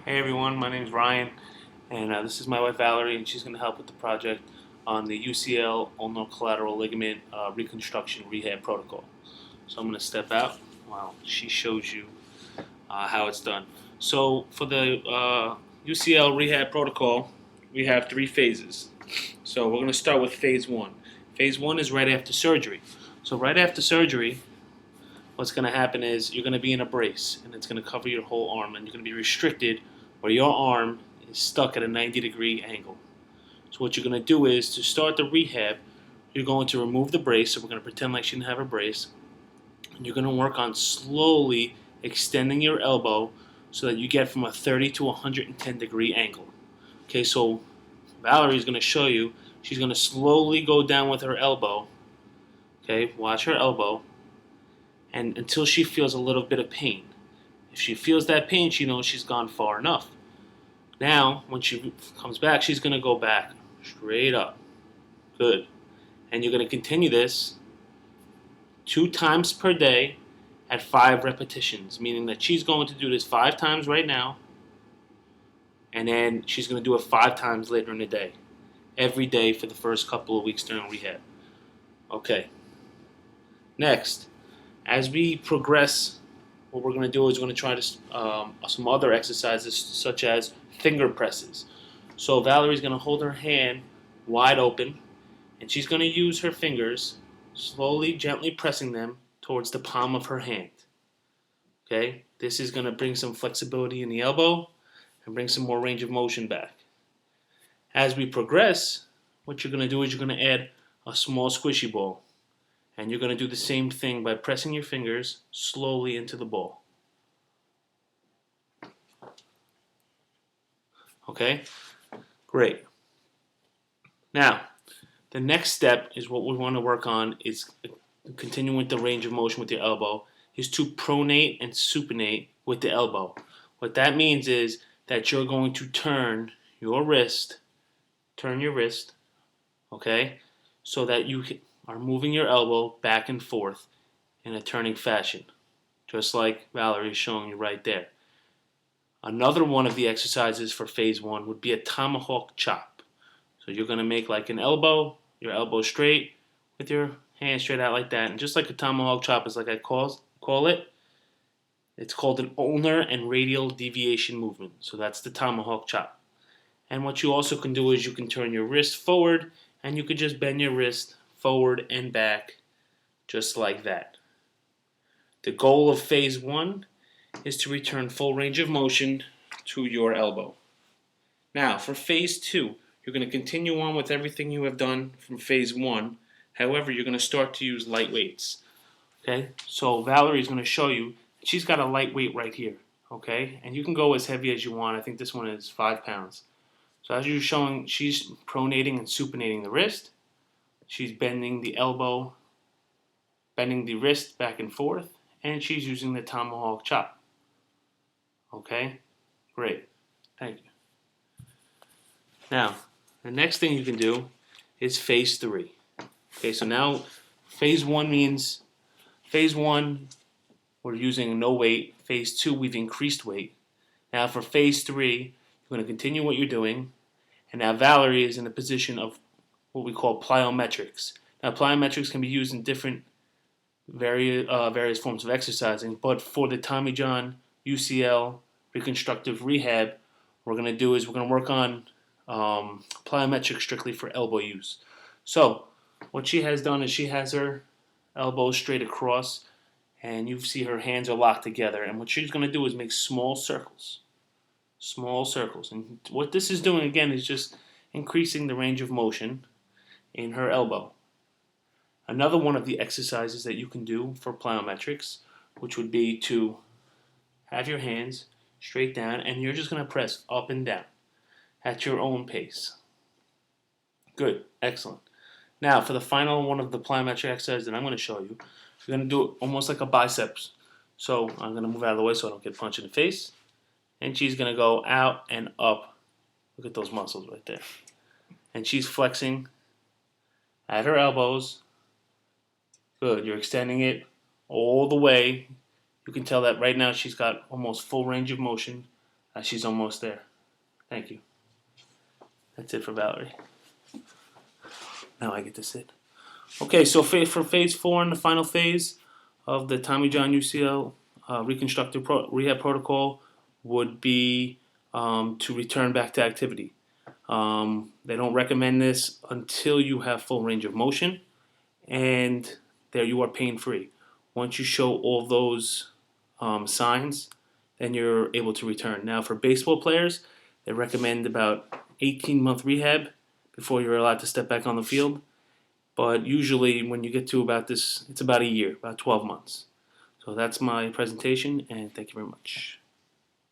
Hey everyone, my name is Ryan, and this is my wife Valerie, and she's going to help with the project on the UCL ulnar collateral ligament reconstruction rehab protocol. So I'm going to step out while she shows you how it's done. So for the UCL rehab protocol, we have three phases. So we're going to start with phase one. Phase one is right after surgery. So right after surgery, what's going to happen is you're going to be in a brace, and it's going to cover your whole arm, and you're going to be restricted where your arm is stuck at a 90-degree angle. So what you're going to do is, to start the rehab, you're going to remove the brace. So we're going to pretend like she didn't have a brace, and you're going to work on slowly extending your elbow so that you get from a 30 to 110-degree angle. Okay, so Valerie is going to show you. She's going to slowly go down with her elbow. Okay, watch her elbow, and until she feels a little bit of pain. If she feels that pain, she knows she's gone far enough. Now, when she comes back, she's going to go back straight up. Good. And you're going to continue this 2 times per day at 5 repetitions, meaning that she's going to do this 5 times right now, and then she's going to do it 5 times later in the day, every day for the first couple of weeks during rehab. Okay. Next, as we progress, what we're going to do is we're going to try some other exercises such as finger presses. So Valerie's going to hold her hand wide open, and she's going to use her fingers, slowly, gently pressing them towards the palm of her hand. Okay, this is going to bring some flexibility in the elbow and bring some more range of motion back. As we progress, what you're going to do is you're going to add a small squishy ball. And you're going to do the same thing by pressing your fingers slowly into the ball. Okay? Great. Now, the next step is what we want to work on is continuing with the range of motion with your elbow, is to pronate and supinate with the elbow. What that means is that you're going to turn your wrist, okay, so that you are moving your elbow back and forth in a turning fashion, just like Valerie is showing you right there. Another one of the exercises for phase one would be a tomahawk chop. So you're going to make like an elbow, your elbow straight, with your hand straight out like that. And just like a tomahawk chop is like I call it, it's called an ulnar and radial deviation movement. So that's the tomahawk chop. And what you also can do is you can turn your wrist forward, and you could just bend your wrist forward and back just like that. The goal of phase one is to return full range of motion to your elbow. Now, for phase two, you're going to continue on with everything you have done from phase one. However, you're going to start to use light weights. Okay, so Valerie's going to show you. She's got a light weight right here. Okay, and you can go as heavy as you want. I think this one is 5 pounds. So as you're showing, she's pronating and supinating the wrist. She's bending the elbow, bending the wrist back and forth, and she's using the tomahawk chop. Okay, great. Thank you. Now, the next thing you can do is phase three. Okay, so now phase one, we're using no weight. Phase two, we've increased weight. Now for phase three, you're going to continue what you're doing. And now Valerie is in a position of what we call plyometrics. Now plyometrics can be used in different various forms of exercising, but for the Tommy John UCL reconstructive rehab, what we're going to do is we're going to work on plyometrics strictly for elbow use. So what she has done is she has her elbows straight across, and you see her hands are locked together. And what she's going to do is make small circles. And what this is doing again is just increasing the range of motion in her elbow. Another one of the exercises that you can do for plyometrics, which would be to have your hands straight down, and you're just going to press up and down at your own pace. Good, excellent. Now, for the final one of the plyometric exercises that I'm going to show you, you're going to do it almost like a biceps. So I'm going to move out of the way so I don't get punched in the face. And she's going to go out and up. Look at those muscles right there. And she's flexing at her elbows. Good, you're extending it all the way. You can tell that right now she's got almost full range of motion She's almost there. Thank you. That's it for Valerie. Now I get to sit. Okay, so for phase 4 and the final phase of the Tommy John UCL reconstructive rehab protocol would be to return back to activity. They don't recommend this until you have full range of motion and there you are pain free. Once you show all those signs, then you're able to return. Now, for baseball players, they recommend about 18-month rehab before you're allowed to step back on the field. But usually, when you get to about this, it's about a year, about 12 months. So that's my presentation, and thank you very much.